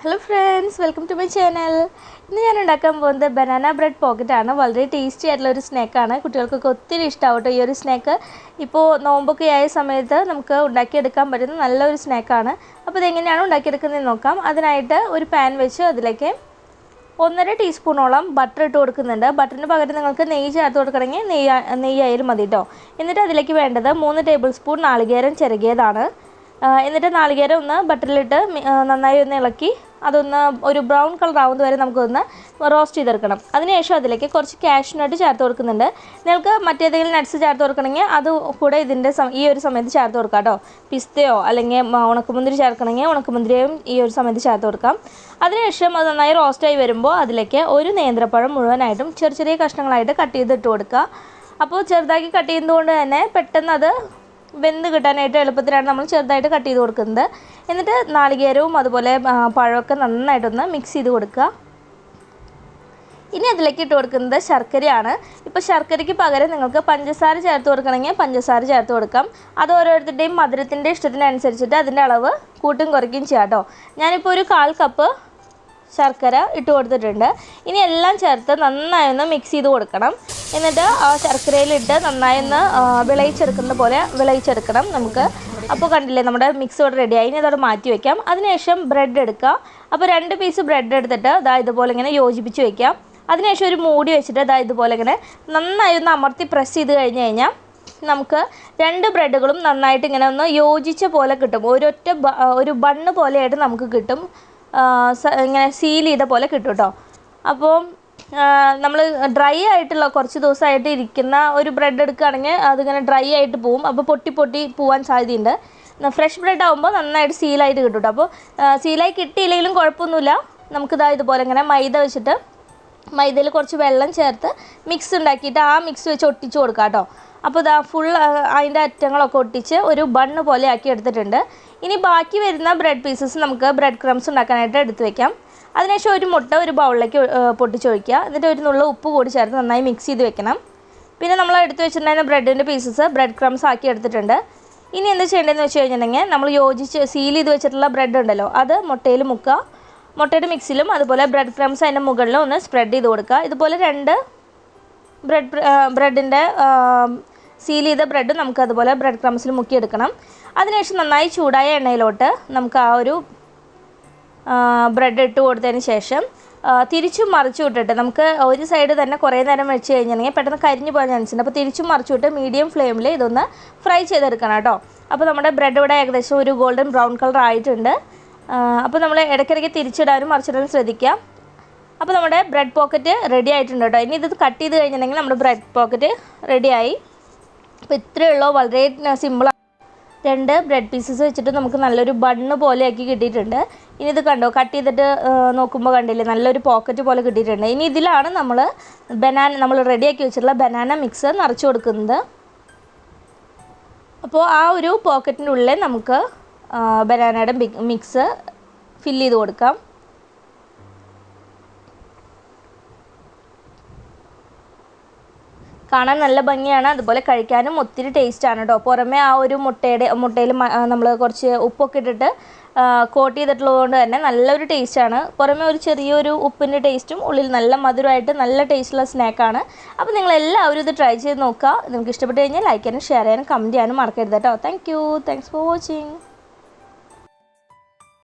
Hello friends, welcome to my channel. ഇന്ന് ഞാൻ ഉണ്ടാക്കാൻ പോകുന്നത് ബനാന ബ്രെഡ് പോക്കറ്റ് ആണ്. വളരെ ടേസ്റ്റി ആയിട്ടുള്ള ഒരു സ്നാക്ക് ആണ്. കുട്ടികൾക്കൊക്കെ ഒത്തിരി ഇഷ്ടമാവട്ടെ ഈ ഒരു സ്നാക്ക്. ഇപ്പോൾ നോമ്പൊക്കെ ആയ സമയത്ത് നമുക്ക് ഉണ്ടാക്കിയെടുക്കാൻ പറ്റുന്ന നല്ലൊരു സ്നാക്കാണ്. അപ്പോൾ ഇതെങ്ങനെയാണ് ഉണ്ടാക്കിയെടുക്കുന്നതെന്ന് നോക്കാം. അതിനായിട്ട് ഒരു പാൻ വെച്ച് അതിലേക്ക് 1.5 ടീസ്പൂണോളം ബട്ടർ ഇട്ട് കൊടുക്കുന്നുണ്ട്. ബട്ടറിന് പകരം നിങ്ങൾക്ക് നെയ്യ് ചേർത്ത് കൊടുക്കണമെങ്കിൽ നെയ്യായാലും മതി കേട്ടോ. എന്നിട്ട് അതിലേക്ക് വേണ്ടത് 3 ടേബിൾ സ്പൂൺ നാളികേരം ചിരകിയതാണ്. എന്നിട്ട് നാളികേരം ഒന്ന് ബട്ടറിലിട്ട് നന്നായി ഒന്ന് ഇളക്കി അതൊന്ന് ഒരു ബ്രൗൺ കളർ ആവുന്നത് വരെ നമുക്കൊന്ന് റോസ്റ്റ് ചെയ്തെടുക്കണം. അതിനുശേഷം അതിലേക്ക് കുറച്ച് കാഷ്യൂ നട്ട് ചേർത്ത് കൊടുക്കുന്നുണ്ട്. നിങ്ങൾക്ക് മറ്റേതെങ്കിലും നട്ട്സ് ചേർത്ത് കൊടുക്കണമെങ്കിൽ അത് കൂടെ ഈ ഒരു സമയത്ത് ചേർത്ത് കൊടുക്കാം കേട്ടോ. പിസ്തയോ അല്ലെങ്കിൽ ഉണക്കമുന്തിരി ചേർക്കണമെങ്കിൽ ഉണക്കമുന്തിരിയും ഈ ഒരു സമയത്ത് ചേർത്ത് കൊടുക്കാം. അതിനുശേഷം അത് നന്നായി റോസ്റ്റായി വരുമ്പോൾ അതിലേക്ക് ഒരു നേന്ത്രപ്പഴം മുഴുവനായിട്ടും ചെറിയ കഷ്ണങ്ങളായിട്ട് കട്ട് ചെയ്തിട്ട് കൊടുക്കുക. അപ്പോൾ ചെറുതാക്കി കട്ട് ചെയ്യുന്നതുകൊണ്ട് തന്നെ പെട്ടെന്ന് അത് വെന്ത് കിട്ടാനായിട്ട് എളുപ്പത്തിലാണ് നമ്മൾ ചെറുതായിട്ട് കട്ട് ചെയ്ത് കൊടുക്കുന്നത്. എന്നിട്ട് നാളികേരവും അതുപോലെ പഴമൊക്കെ നന്നായിട്ടൊന്ന് മിക്സ് ചെയ്ത് കൊടുക്കുക. ഇനി അതിലേക്ക് ഇട്ട് കൊടുക്കുന്നത് ശർക്കരയാണ്. ഇപ്പോൾ ശർക്കരയ്ക്ക് പകരം നിങ്ങൾക്ക് പഞ്ചസാര ചേർത്ത് കൊടുക്കണമെങ്കിൽ പഞ്ചസാര ചേർത്ത് കൊടുക്കാം. അത് ഓരോരുത്തരുടെയും മധുരത്തിൻ്റെ ഇഷ്ടത്തിനനുസരിച്ചിട്ട് അതിൻ്റെ അളവ് കൂട്ടും കുറയ്ക്കുകയും ചെയ്യാം കേട്ടോ. ഞാനിപ്പോൾ ഒരു 1/4 കപ്പ് ശർക്കര ഇട്ട് കൊടുത്തിട്ടുണ്ട്. ഇനി എല്ലാം ചേർത്ത് നന്നായി ഒന്ന് മിക്സ് ചെയ്ത് കൊടുക്കണം. എന്നിട്ട് ആ ശർക്കരയിലിട്ട് നന്നായി ഒന്ന് വിളയിച്ചെടുക്കുന്ന പോലെ വിളയിച്ചെടുക്കണം നമുക്ക്. അപ്പോൾ കണ്ടില്ലേ നമ്മുടെ മിക്സ് ഇവിടെ റെഡിയായി. ഇനി അതോടെ മാറ്റി വയ്ക്കാം. അതിനുശേഷം ബ്രെഡ് എടുക്കുക. അപ്പോൾ 2 പീസ് ബ്രെഡ് എടുത്തിട്ട് ഇതുപോലെ ഇങ്ങനെ യോജിപ്പിച്ച് വയ്ക്കാം. അതിനുശേഷം ഒരു മൂടി വെച്ചിട്ട് ഇതുപോലെ ഇങ്ങനെ നന്നായി ഒന്ന് അമർത്തി പ്രസ് ചെയ്ത് കഴിഞ്ഞാൽ നമുക്ക് 2 ബ്രെഡുകളും നന്നായിട്ട് ഇങ്ങനെ ഒന്ന് യോജിച്ച പോലെ കിട്ടും. ഒരു ബണ്ണ് പോലെയായിട്ട് നമുക്ക് കിട്ടും. ഇങ്ങനെ സീൽ ചെയ്ത പോലെ കിട്ടും കേട്ടോ. അപ്പോൾ നമ്മൾ ഡ്രൈ ആയിട്ടുള്ള കുറച്ച് ദിവസമായിട്ട് ഇരിക്കുന്ന ഒരു ബ്രെഡ് എടുക്കുകയാണെങ്കിൽ അതിങ്ങനെ ഡ്രൈ ആയിട്ട് പോവും. അപ്പോൾ പൊട്ടി പോവാൻ സാധ്യതയുണ്ട്. ഫ്രഷ് ബ്രെഡ് ആകുമ്പോൾ നന്നായിട്ട് സീലായിട്ട് കിട്ടും കേട്ടോ. അപ്പോൾ സീലായി കിട്ടിയില്ലെങ്കിലും കുഴപ്പമൊന്നുമില്ല. ഇതുപോലെ ഇങ്ങനെ മൈദ വെച്ചിട്ട് മൈദയിൽ കുറച്ച് വെള്ളം ചേർത്ത് മിക്സ് ഉണ്ടാക്കിയിട്ട് ആ മിക്സ് വെച്ച് ഒട്ടിച്ച് കൊടുക്കുക കേട്ടോ. അപ്പോൾ ഫുൾ അതിൻ്റെ അറ്റങ്ങളൊക്കെ ഒട്ടിച്ച് ഒരു ബണ്ണ് പോലെ ആക്കി എടുത്തിട്ടുണ്ട്. ഇനി ബാക്കി വരുന്ന ബ്രെഡ് പീസസ് നമുക്ക് ബ്രെഡ് ക്രംസ് ഉണ്ടാക്കാനായിട്ട് എടുത്ത് വയ്ക്കാം. അതിനുശേഷം ഒരു മുട്ട ഒരു ബൗളിലേക്ക് പൊട്ടിച്ചൊഴിക്കുക. എന്നിട്ട് ഒരു നുള്ള ഉപ്പ് കൂടി ചേർത്ത് നന്നായി മിക്സ് ചെയ്ത് വെക്കണം. പിന്നെ നമ്മൾ എടുത്ത് വെച്ചിട്ടുണ്ടായിരുന്ന ബ്രെഡിൻ്റെ പീസസ് ബ്രെഡ് ക്രംസ് ആക്കി എടുത്തിട്ടുണ്ട്. ഇനി എന്താ ചെയ്യേണ്ടതെന്ന് വെച്ച് കഴിഞ്ഞിട്ടുണ്ടെങ്കിൽ നമ്മൾ സീൽ ചെയ്ത് വെച്ചിട്ടുള്ള ബ്രെഡ് ഉണ്ടല്ലോ അത് മുട്ടയിൽ മുക്കുക. മുട്ടയുടെ മിക്സിലും അതുപോലെ ബ്രെഡ് ക്രംസ് അതിൻ്റെ മുകളിലും ഒന്ന് സ്പ്രെഡ് ചെയ്ത് കൊടുക്കുക. ഇതുപോലെ 2 ബ്രെഡിൻ്റെ സീൽ ചെയ്ത ബ്രെഡ് നമുക്ക് അതുപോലെ ബ്രെഡ് ക്രംസിൽ മുക്കിയെടുക്കണം. അതിനുശേഷം നന്നായി ചൂടായ എണ്ണയിലോട്ട് നമുക്ക് ആ ഒരു ബ്രെഡ് ഇട്ട് കൊടുത്തതിന് ശേഷം തിരിച്ചും മറിച്ചും ഇട്ടിട്ട് നമുക്ക് ഒരു സൈഡ് തന്നെ കുറേ നേരം വെച്ച് കഴിഞ്ഞിട്ടുണ്ടെങ്കിൽ പെട്ടെന്ന് കരിഞ്ഞു പോകാൻ ചാൻസ് ഉണ്ട്. അപ്പോൾ തിരിച്ചും മറിച്ചും ഇട്ട് മീഡിയം ഫ്ലെയിമിൽ ഇതൊന്ന് ഫ്രൈ ചെയ്തെടുക്കണം കേട്ടോ. അപ്പോൾ നമ്മുടെ ബ്രെഡ് ഇവിടെ ഏകദേശം ഒരു ഗോൾഡൻ ബ്രൗൺ കളർ ആയിട്ടുണ്ട്. അപ്പോൾ നമ്മൾ ഇടയ്ക്കിടയ്ക്ക് തിരിച്ചിടാനും മറിച്ചിടാനും ശ്രദ്ധിക്കുക. അപ്പോൾ നമ്മുടെ ബ്രെഡ് പോക്കറ്റ് റെഡി ആയിട്ടുണ്ട് കേട്ടോ. ഇനി ഇത് കട്ട് ചെയ്ത് കഴിഞ്ഞിട്ടുണ്ടെങ്കിൽ നമ്മുടെ ബ്രെഡ് പോക്കറ്റ് റെഡിയായി. അപ്പോൾ ഇത്രയേ ഉള്ളൂ, വളരെ സിമ്പിളാണ്. 2 ബ്രെഡ് പീസസ് വെച്ചിട്ട് നമുക്ക് നല്ലൊരു ബണ്ണ് പോലെ ആക്കി കിട്ടിയിട്ടുണ്ട്. ഇനി ഇത് കണ്ടോ, കട്ട് ചെയ്തിട്ട് നോക്കുമ്പോൾ കണ്ടില്ലേ നല്ലൊരു പോക്കറ്റ് പോലെ കിട്ടിയിട്ടുണ്ട്. ഇനി ഇതിലാണ് നമ്മൾ റെഡിയാക്കി വെച്ചിട്ടുള്ള ബനാന മിക്സ് നിറച്ച് കൊടുക്കുന്നത്. അപ്പോൾ ആ ഒരു പോക്കറ്റിൻ്റെ ഉള്ളിൽ നമുക്ക് ബനാനയുടെ മിക്സ് ഫില്ല് ചെയ്ത് കൊടുക്കാം. കാണാൻ നല്ല ഭംഗിയാണ്, അതുപോലെ കഴിക്കാനും ഒത്തിരി ടേസ്റ്റാണ് കേട്ടോ. പുറമേ ആ ഒരു മുട്ടയിൽ നമ്മൾ കുറച്ച് ഉപ്പൊക്കെ ഇട്ടിട്ട് കോട്ട് ചെയ്തിട്ടുള്ളത് കൊണ്ട് തന്നെ നല്ലൊരു ടേസ്റ്റാണ്. പുറമേ ഒരു ചെറിയൊരു ഉപ്പിൻ്റെ ടേസ്റ്റും ഉള്ളിൽ നല്ല മധുരമായിട്ട് നല്ല ടേസ്റ്റുള്ള സ്നാക്കാണ്. അപ്പോൾ നിങ്ങളെല്ലാവരും ഇത് ട്രൈ ചെയ്ത് നോക്കുക. നിങ്ങൾക്ക് ഇഷ്ടപ്പെട്ട് കഴിഞ്ഞാൽ ലൈക്ക് ചെയ്യാനും ഷെയർ ചെയ്യാനും കമൻറ്റ് ചെയ്യാനും മറക്കരുത് കേട്ടോ. Thanks for watching.